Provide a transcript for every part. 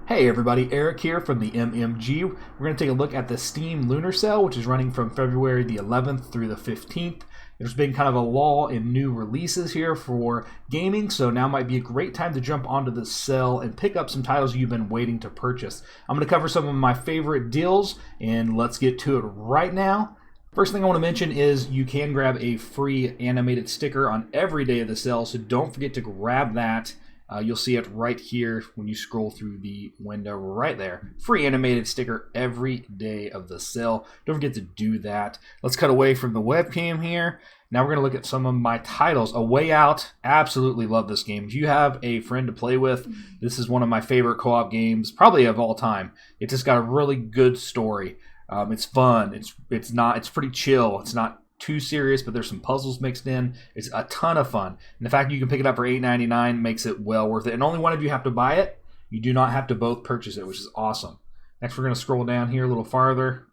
Hey everybody, Eric here from the MMG. We're going to take a look at the Steam Lunar Sale, which is running from February the 11th through the 15th. There's been kind of a lull in new releases here for gaming, so now might be a great time to jump onto the sale and pick up some titles you've been waiting to purchase. I'm going to cover some of my favorite deals, and let's get to it right now. First thing I want to mention is you can grab a free animated sticker on every day of the sale, so don't forget to grab that. You'll see it right here when you scroll through the window right there. Free animated sticker every day of the sale. Don't forget to do that. Let's cut away from the webcam here. Now we're going to look at some of my titles. A Way Out. Absolutely love this game. If you have a friend to play with, this is one of my favorite co-op games, probably of all time. It's just got a really good story. It's fun. It's pretty chill. It's not too serious, but there's some puzzles mixed in. It's a ton of fun. And the fact you can pick it up for $8.99 makes it well worth it. And only one of you have to buy it. You do not have to both purchase it, which is awesome. Next, we're going to scroll down here a little farther,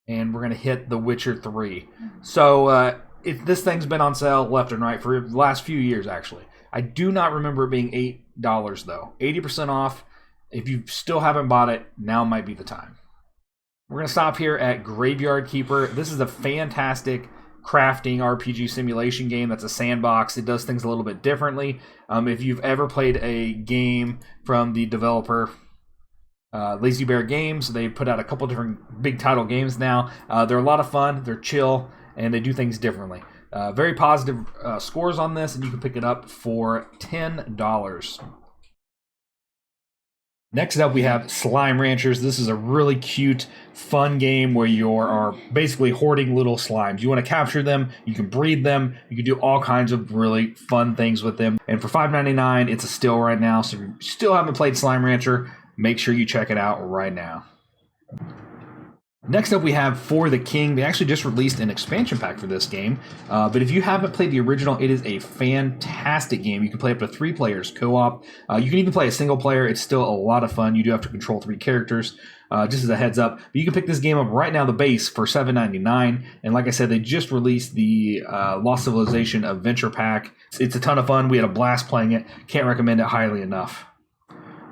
and we're going to hit The Witcher 3. So this thing's been on sale left and right for the last few years, actually. I do not remember it being $8, though. 80% off. If you still haven't bought it, now might be the time. We're going to stop here at Graveyard Keeper. This is a fantastic crafting RPG simulation game that's a sandbox. It does things a little bit differently. If you've ever played a game from the developer Lazy Bear Games, they put out a couple different big title games now. They're a lot of fun, they're chill, and they do things differently. Very positive scores on this, and you can pick it up for $10. Next up, we have Slime Ranchers. This is a really cute, fun game where you are basically hoarding little slimes. You want to capture them, you can breed them, you can do all kinds of really fun things with them. And for $5.99, it's a steal right now. So if you still haven't played Slime Rancher, make sure you check it out right now. Next up, we have For the King. They actually just released an expansion pack for this game. But if you haven't played the original, it is a fantastic game. You can play up to 3 players co-op. You can even play a single player. It's still a lot of fun. You do have to control 3 characters, just as a heads up. But you can pick this game up right now, the base, for $7.99. And like I said, they just released the Lost Civilization Adventure Pack. It's a ton of fun. We had a blast playing it. Can't recommend it highly enough.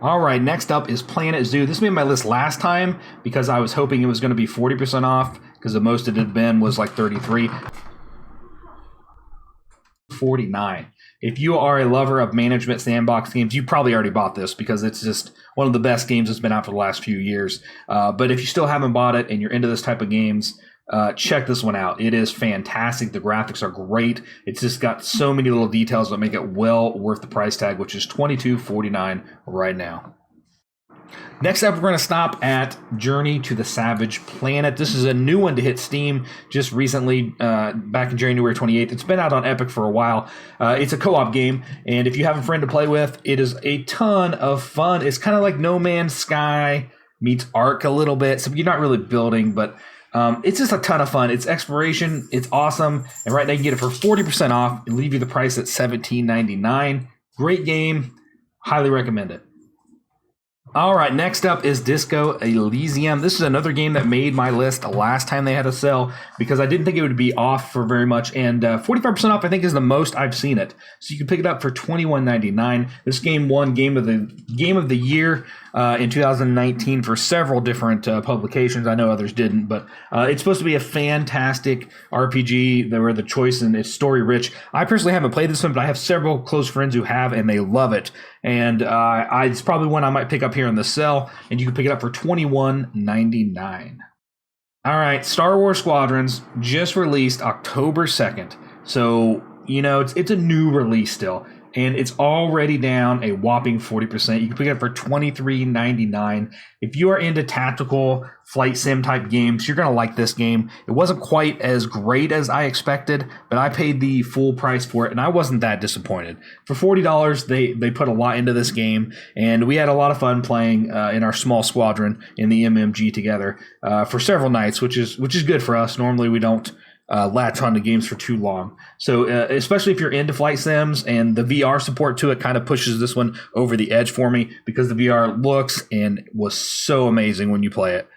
Alright, next up is Planet Zoo. This made my list last time because I was hoping it was going to be 40% off because the most it had been was like $33. $49. If you are a lover of management sandbox games, you probably already bought this because it's just one of the best games that's been out for the last few years. But if you still haven't bought it and you're into this type of games, check this one out. It is fantastic. The graphics are great. It's just got so many little details that make it well worth the price tag, which is $22.49 right now. Next up, we're going to stop at Journey to the Savage Planet. This is a new one to hit Steam just recently, back in January 28th. It's been out on Epic for a while. It's a co-op game, and if you have a friend to play with, it is a ton of fun. It's kind of like No Man's Sky meets Ark a little bit, so you're not really building, but it's just a ton of fun. It's exploration. It's awesome. And right now you can get it for 40% off and leave you the price at $17.99. Great game. Highly recommend it. All right, next up is Disco Elysium. This is another game that made my list last time they had a sale because I didn't think it would be off for very much, and 45% off I think is the most I've seen it. So you can pick it up for $21.99. This game won Game of the Year in 2019 for several different publications. I know others didn't, but it's supposed to be a fantastic RPG where the choice and it's story rich. I personally haven't played this one, but I have several close friends who have, and they love it. And it's probably one I might pick up here in the sale, and you can pick it up for $21.99. All right, Star Wars Squadrons just released October 2nd. So, you know, it's a new release still. And it's already down a whopping 40%. You can pick it up for $23.99. If you are into tactical flight sim type games, you're going to like this game. It wasn't quite as great as I expected, but I paid the full price for it, and I wasn't that disappointed. For $40, they put a lot into this game, and we had a lot of fun playing in our small squadron in the MMG together for several nights, which is good for us. Normally we don't latch on to games for too long. So especially if you're into flight sims, and the VR support to it kind of pushes this one over the edge for me because the VR looks and was so amazing when you play it.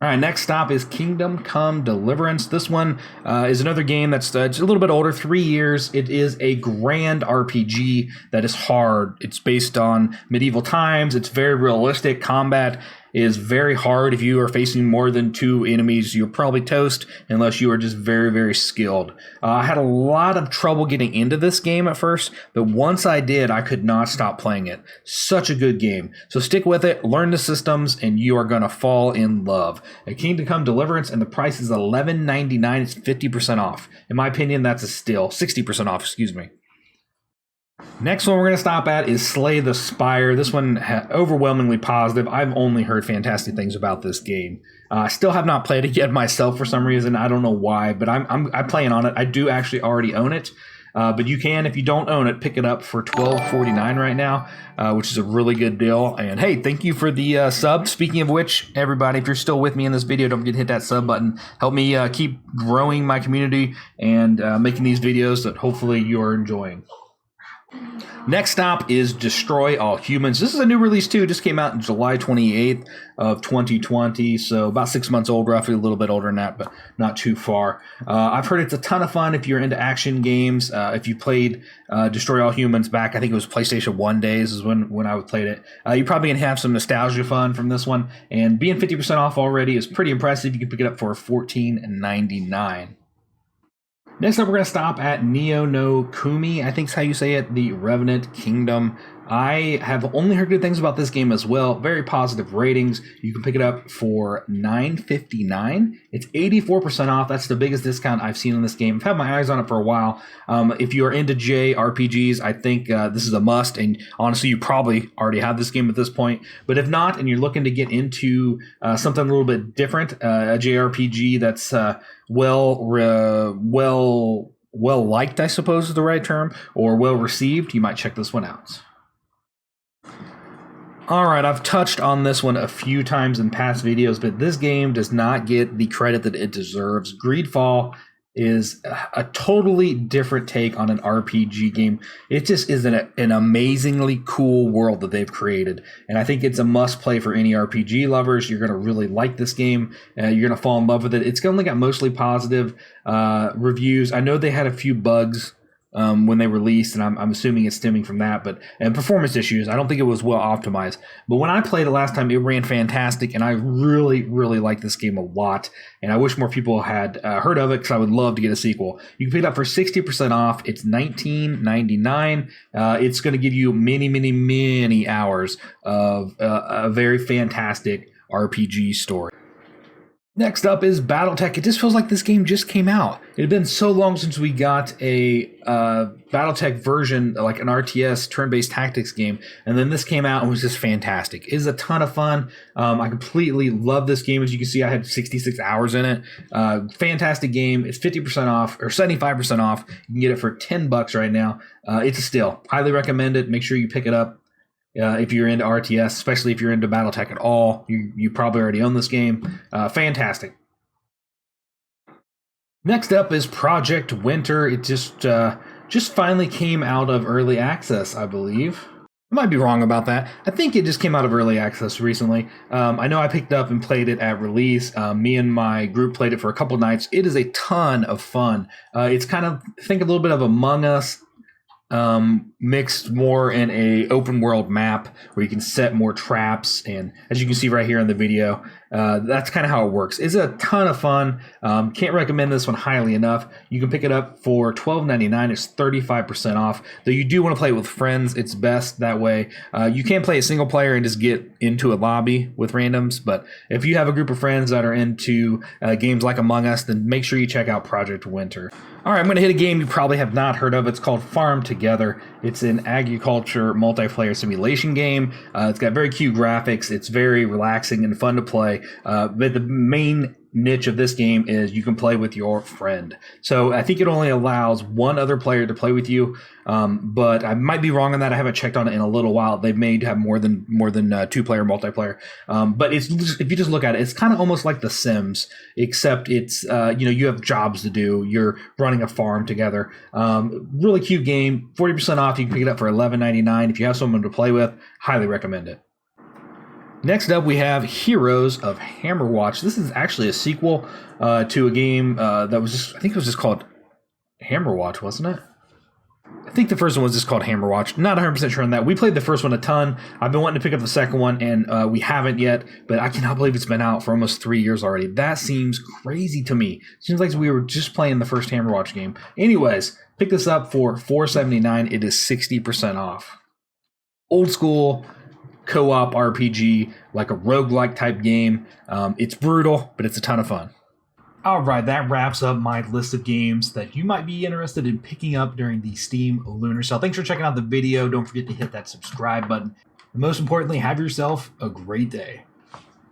All right, next stop is Kingdom Come Deliverance. This one is another game that's just a little bit older, 3 years. It is a grand RPG that is hard. It's based on medieval times. It's very realistic. Combat is very hard. If you are facing more than 2 enemies, you're probably toast unless you are just very, very skilled. I had a lot of trouble getting into this game at first, but once I did, I could not stop playing it. Such a good game. So stick with it, learn the systems, and you are going to fall in love. A Kingdom Come Deliverance, and the price is $11.99. It's 50% off. In my opinion, that's a steal. 60% off, excuse me. Next one we're going to stop at is Slay the Spire. This one overwhelmingly positive. I've only heard fantastic things about this game. I still have not played it yet myself for some reason. I don't know why, but I'm playing on it. I do actually already own it. But you can, if you don't own it, pick it up for $12.49 right now, which is a really good deal. And hey, thank you for the sub. Speaking of which, everybody, if you're still with me in this video, don't forget to hit that sub button. Help me keep growing my community and making these videos that hopefully you're enjoying. Next stop is Destroy All Humans. This is a new release too. It just came out in July 28th of 2020, so about 6 months old, roughly, a little bit older than that, but not too far. I've heard it's a ton of fun if you're into action games. If you played Destroy All Humans back, I think it was PlayStation 1 days is when I played it. You're probably going to have some nostalgia fun from this one, and being 50% off already is pretty impressive. You can pick it up for $14.99. Next up, we're going to stop at Neo no Kuni, I think is how you say it, the Revenant Kingdom. I have only heard good things about this game as well. Very positive ratings. You can pick it up for $9.59. It's 84% off. That's the biggest discount I've seen on this game. I've had my eyes on it for a while. If you are into JRPGs, I think this is a must. And honestly, you probably already have this game at this point. But if not, and you're looking to get into something a little bit different, a JRPG that's well liked, I suppose is the right term, or well received, you might check this one out. All right, I've touched on this one a few times in past videos, but this game does not get the credit that it deserves. GreedFall is a totally different take on an RPG game. It just is an amazingly cool world that they've created, and I think it's a must play for any RPG lovers. You're going to really like this game. You're going to fall in love with it. It's only got mostly positive reviews. I know they had a few bugs when they released, and I'm assuming it's stemming from that, and performance issues. I don't think it was well optimized. But when I played it last time, it ran fantastic, and I really, really like this game a lot. And I wish more people had heard of it, because I would love to get a sequel. You can pick it up for 60% off. It's $19.99. It's going to give you many, many, many hours of a very fantastic RPG story. Next up is BattleTech. It just feels like this game just came out. It had been so long since we got a BattleTech version, like an RTS turn-based tactics game, and then this came out and was just fantastic. It is a ton of fun. I completely love this game. As you can see, I had 66 hours in it. Fantastic game. It's 50% off, or 75% off. You can get it for $10 right now. It's a steal. Highly recommend it. Make sure you pick it up. If you're into RTS, especially if you're into BattleTech at all, you probably already own this game. Fantastic. Next up is Project Winter. It just finally came out of early access, I believe. I might be wrong about that. I think it just came out of early access recently. I know I picked up and played it at release. Me and my group played it for a couple nights. It is a ton of fun. It's kind of, think a little bit of Among Us, mixed more in a open world map where you can set more traps, and as you can see right here in the video, that's kind of how it works. It's a ton of fun. Can't recommend this one highly enough. You can pick it up for $12.99. It's 35% off. Though you do want to play it with friends, it's best that way. You can play a single player and just get into a lobby with randoms, but if you have a group of friends that are into games like Among Us, then make sure you check out Project Winter. All right, I'm going to hit a game you probably have not heard of. It's called Farm Together. It's an agriculture multiplayer simulation game. It's got very cute graphics. It's very relaxing and fun to play. But the main niche of this game is you can play with your friend. So I think it only allows one other player to play with you. But I might be wrong on that. I haven't checked on it in a little while. They may have more than two-player multiplayer. But it's just, if you just look at it, it's kind of almost like The Sims, except it's you have jobs to do. You're running a farm together. Really cute game. 40% off. You can pick it up for $11.99. If you have someone to play with, highly recommend it. Next up, we have Heroes of Hammerwatch. This is actually a sequel to a game that was just, I think it was just called Hammerwatch, wasn't it? I think the first one was just called Hammerwatch. Not 100% sure on that. We played the first one a ton. I've been wanting to pick up the second one, and we haven't yet, but I cannot believe it's been out for almost 3 years already. That seems crazy to me. Seems like we were just playing the first Hammerwatch game. Anyways, pick this up for $4.79. It is 60% off. Old school co-op RPG, like a roguelike type game. It's brutal, but it's a ton of fun. All right, that wraps up my list of games that you might be interested in picking up during the Steam Lunar Sale. Thanks for checking out the video. Don't forget to hit that subscribe button. And most importantly, have yourself a great day.